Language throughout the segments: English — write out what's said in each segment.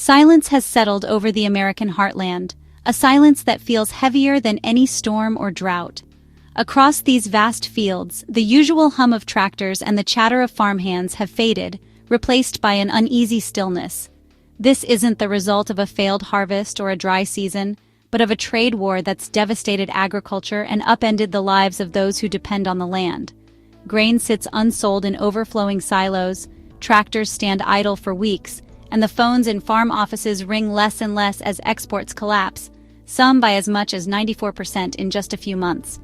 Silence has settled over the American heartland, a silence that feels heavier than any storm or drought. Across these vast fields, the usual hum of tractors and the chatter of farmhands have faded, replaced by an uneasy stillness. This isn't the result of a failed harvest or a dry season, but of a trade war that's devastated agriculture and upended the lives of those who depend on the land. Grain sits unsold in overflowing silos, tractors stand idle for weeks, and the phones in farm offices ring less and less as exports collapse, some by as much as 94% in just a few months.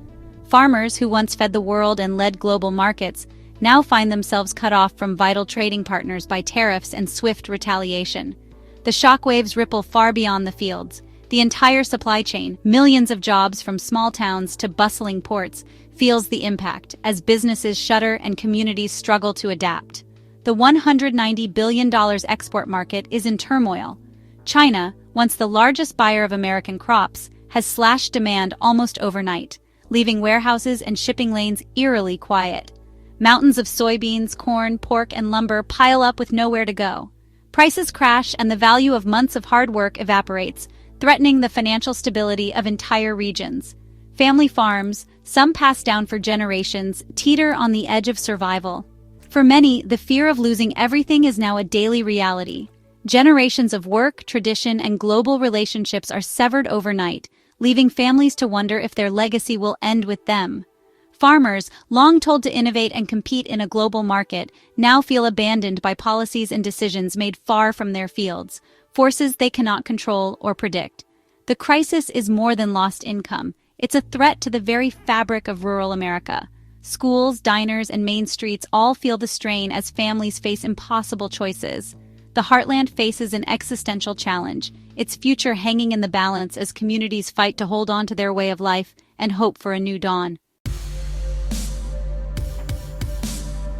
Farmers who once fed the world and led global markets now find themselves cut off from vital trading partners by tariffs and swift retaliation. The shockwaves ripple far beyond the fields. The entire supply chain, millions of jobs from small towns to bustling ports, feels the impact as businesses shutter and communities struggle to adapt. The $190 billion export market is in turmoil. China, once the largest buyer of American crops, has slashed demand almost overnight, leaving warehouses and shipping lanes eerily quiet. Mountains of soybeans, corn, pork, and lumber pile up with nowhere to go. Prices crash and the value of months of hard work evaporates, threatening the financial stability of entire regions. Family farms, some passed down for generations, teeter on the edge of survival. For many, the fear of losing everything is now a daily reality. Generations of work, tradition, and global relationships are severed overnight, leaving families to wonder if their legacy will end with them. Farmers, long told to innovate and compete in a global market, now feel abandoned by policies and decisions made far from their fields, forces they cannot control or predict. The crisis is more than lost income. It's a threat to the very fabric of rural America. Schools, diners, and main streets all feel the strain as families face impossible choices. The heartland faces an existential challenge, its future hanging in the balance as communities fight to hold on to their way of life and hope for a new dawn.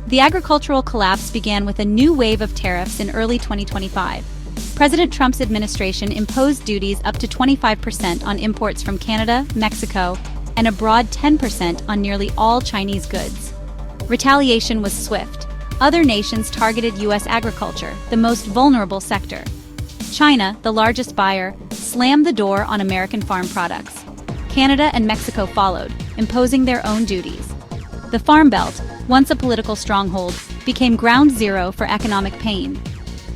The agricultural collapse began with a new wave of tariffs in early 2025. President Trump's administration imposed duties up to 25% on imports from Canada, Mexico, and a broad 10% on nearly all Chinese goods. Retaliation was swift. Other nations targeted U.S. agriculture, the most vulnerable sector. China, the largest buyer, slammed the door on American farm products. Canada and Mexico followed, imposing their own duties. The Farm Belt, once a political stronghold, became ground zero for economic pain.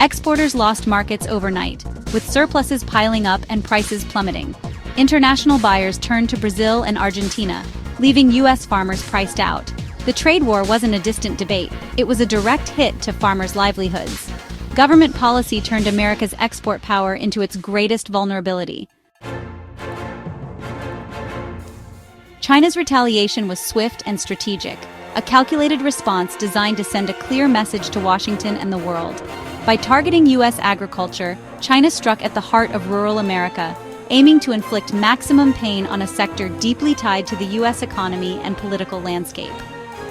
Exporters lost markets overnight, with surpluses piling up and prices plummeting. International buyers turned to Brazil and Argentina, leaving U.S. farmers priced out. The trade war wasn't a distant debate, it was a direct hit to farmers' livelihoods. Government policy turned America's export power into its greatest vulnerability. China's retaliation was swift and strategic, a calculated response designed to send a clear message to Washington and the world. By targeting U.S. agriculture, China struck at the heart of rural America, aiming to inflict maximum pain on a sector deeply tied to the U.S. economy and political landscape.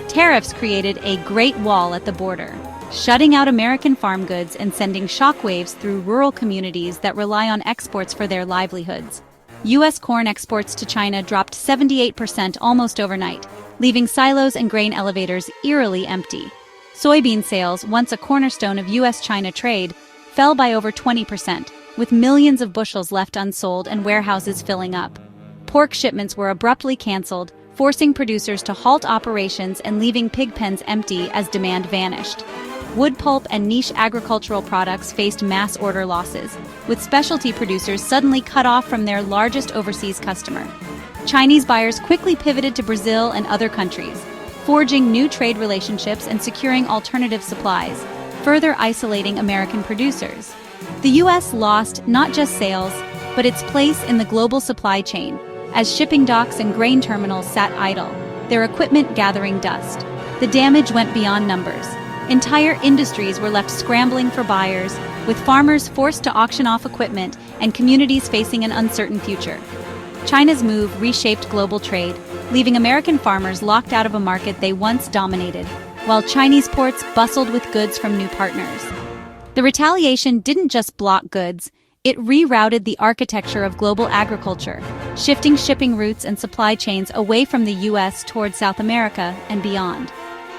Tariffs created a Great Wall at the border, shutting out American farm goods and sending shockwaves through rural communities that rely on exports for their livelihoods. U.S. corn exports to China dropped 78% almost overnight, leaving silos and grain elevators eerily empty. Soybean sales, once a cornerstone of U.S.-China trade, fell by over 20%, with millions of bushels left unsold and warehouses filling up. Pork shipments were abruptly canceled, forcing producers to halt operations and leaving pig pens empty as demand vanished. Wood pulp and niche agricultural products faced mass order losses, with specialty producers suddenly cut off from their largest overseas customer. Chinese buyers quickly pivoted to Brazil and other countries, forging new trade relationships and securing alternative supplies, further isolating American producers. The U.S. lost not just sales, but its place in the global supply chain, as shipping docks and grain terminals sat idle, their equipment gathering dust. The damage went beyond numbers. Entire industries were left scrambling for buyers, with farmers forced to auction off equipment and communities facing an uncertain future. China's move reshaped global trade, leaving American farmers locked out of a market they once dominated, while Chinese ports bustled with goods from new partners. The retaliation didn't just block goods, it rerouted the architecture of global agriculture, shifting shipping routes and supply chains away from the U.S. toward South America and beyond.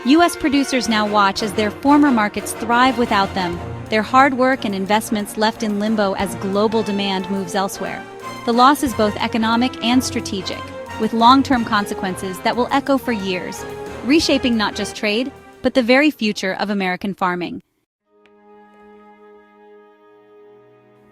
U.S. producers now watch as their former markets thrive without them, their hard work and investments left in limbo as global demand moves elsewhere. The loss is both economic and strategic, with long-term consequences that will echo for years, reshaping not just trade, but the very future of American farming.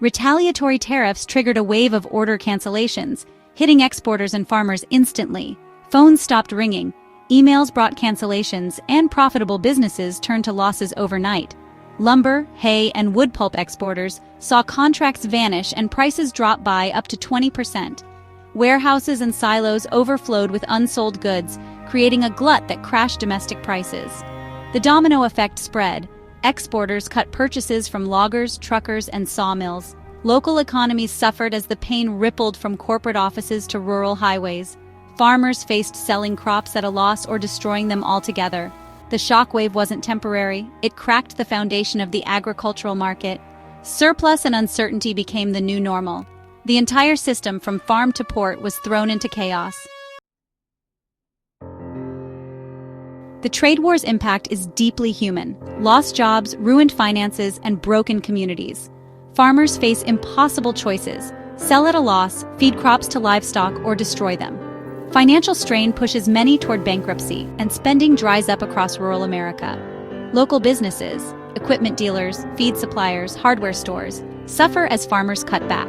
Retaliatory tariffs triggered a wave of order cancellations, hitting exporters and farmers instantly. Phones stopped ringing, emails brought cancellations, and profitable businesses turned to losses overnight. Lumber, hay, and wood pulp exporters saw contracts vanish and prices drop by up to 20%. Warehouses and silos overflowed with unsold goods, creating a glut that crashed domestic prices. The domino effect spread. Exporters cut purchases from loggers, truckers, and sawmills. Local economies suffered as the pain rippled from corporate offices to rural highways. Farmers faced selling crops at a loss or destroying them altogether. The shockwave wasn't temporary, it cracked the foundation of the agricultural market. Surplus and uncertainty became the new normal. The entire system from farm to port was thrown into chaos. The trade war's impact is deeply human. Lost jobs, ruined finances, and broken communities. Farmers face impossible choices: sell at a loss, feed crops to livestock, or destroy them. Financial strain pushes many toward bankruptcy, and spending dries up across rural America. Local businesses, equipment dealers, feed suppliers, hardware stores, suffer as farmers cut back.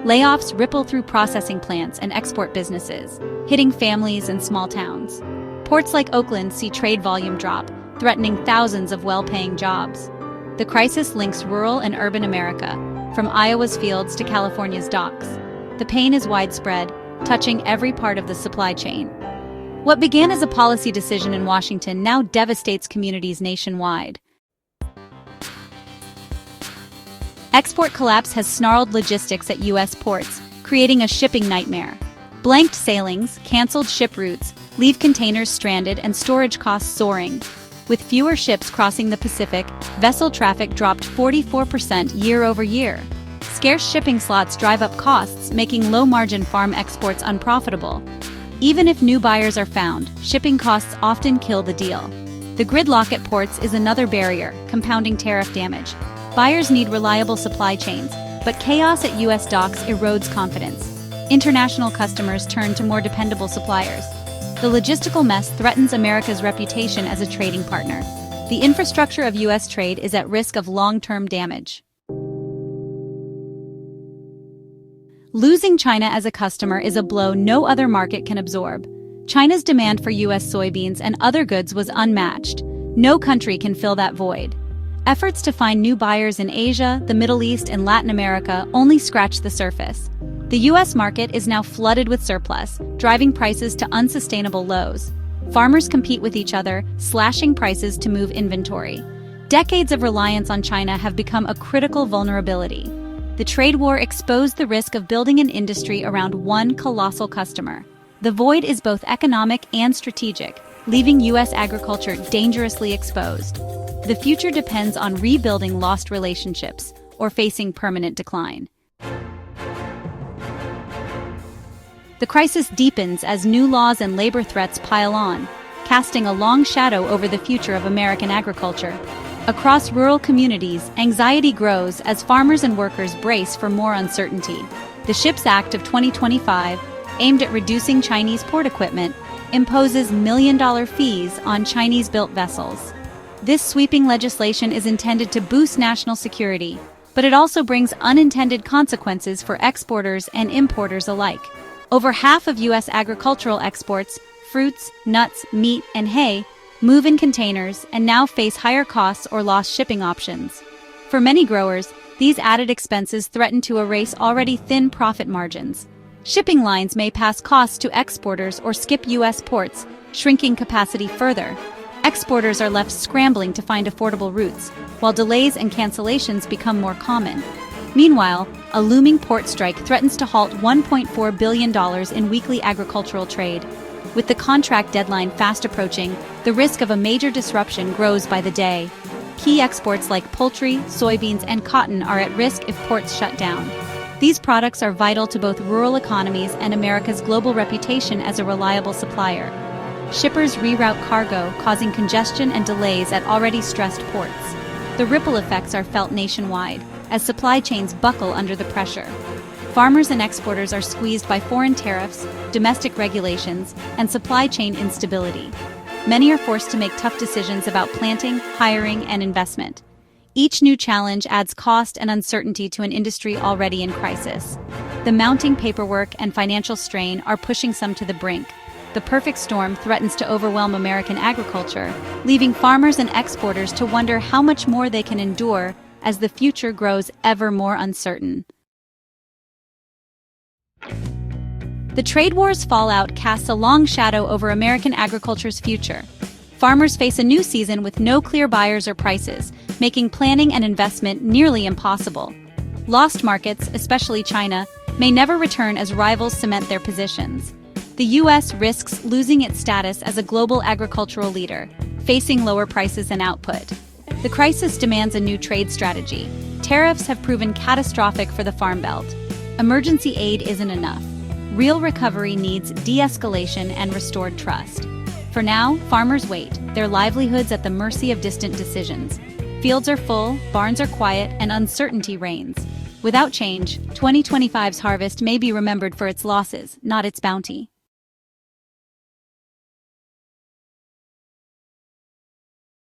Layoffs ripple through processing plants and export businesses, hitting families and small towns. Ports like Oakland see trade volume drop, threatening thousands of well-paying jobs. The crisis links rural and urban America, from Iowa's fields to California's docks. The pain is widespread, touching every part of the supply chain. What began as a policy decision in Washington now devastates communities nationwide. Export collapse has snarled logistics at U.S. ports, creating a shipping nightmare. Blanked sailings, canceled ship routes, leave containers stranded and storage costs soaring. With fewer ships crossing the Pacific, vessel traffic dropped 44% year over year. Scarce shipping slots drive up costs, making low-margin farm exports unprofitable. Even if new buyers are found, shipping costs often kill the deal. The gridlock at ports is another barrier, compounding tariff damage. Buyers need reliable supply chains, but chaos at U.S. docks erodes confidence. International customers turn to more dependable suppliers. The logistical mess threatens America's reputation as a trading partner. The infrastructure of U.S. trade is at risk of long-term damage. Losing China as a customer is a blow no other market can absorb. China's demand for U.S. soybeans and other goods was unmatched. No country can fill that void. Efforts to find new buyers in Asia, the Middle East, and Latin America only scratch the surface. The U.S. market is now flooded with surplus, driving prices to unsustainable lows. Farmers compete with each other, slashing prices to move inventory. Decades of reliance on China have become a critical vulnerability. The trade war exposed the risk of building an industry around one colossal customer. The void is both economic and strategic, leaving U.S. agriculture dangerously exposed. The future depends on rebuilding lost relationships or facing permanent decline. The crisis deepens as new laws and labor threats pile on, casting a long shadow over the future of American agriculture. Across rural communities, anxiety grows as farmers and workers brace for more uncertainty. The SHIPS Act of 2025, aimed at reducing Chinese port equipment, imposes million-dollar fees on Chinese-built vessels. This sweeping legislation is intended to boost national security, but it also brings unintended consequences for exporters and importers alike. Over half of U.S. agricultural exports, fruits, nuts, meat, and hay, move in containers and now face higher costs or lost shipping options. For many growers, these added expenses threaten to erase already thin profit margins. Shipping lines may pass costs to exporters or skip U.S. ports, shrinking capacity further. Exporters are left scrambling to find affordable routes, while delays and cancellations become more common. Meanwhile, a looming port strike threatens to halt $1.4 billion in weekly agricultural trade. With the contract deadline fast approaching, the risk of a major disruption grows by the day. Key exports like poultry, soybeans, and cotton are at risk if ports shut down. These products are vital to both rural economies and America's global reputation as a reliable supplier. Shippers reroute cargo, causing congestion and delays at already stressed ports. The ripple effects are felt nationwide, as supply chains buckle under the pressure. Farmers and exporters are squeezed by foreign tariffs, domestic regulations, and supply chain instability. Many are forced to make tough decisions about planting, hiring, and investment. Each new challenge adds cost and uncertainty to an industry already in crisis. The mounting paperwork and financial strain are pushing some to the brink. The perfect storm threatens to overwhelm American agriculture, leaving farmers and exporters to wonder how much more they can endure as the future grows ever more uncertain. The trade war's fallout casts a long shadow over American agriculture's future. Farmers face a new season with no clear buyers or prices, making planning and investment nearly impossible. Lost markets, especially China, may never return as rivals cement their positions. The U.S. risks losing its status as a global agricultural leader, facing lower prices and output. The crisis demands a new trade strategy. Tariffs have proven catastrophic for the Farm Belt. Emergency aid isn't enough. Real recovery needs de-escalation and restored trust. For now, farmers wait, their livelihoods at the mercy of distant decisions. Fields are full, barns are quiet, and uncertainty reigns. Without change, 2025's harvest may be remembered for its losses, not its bounty.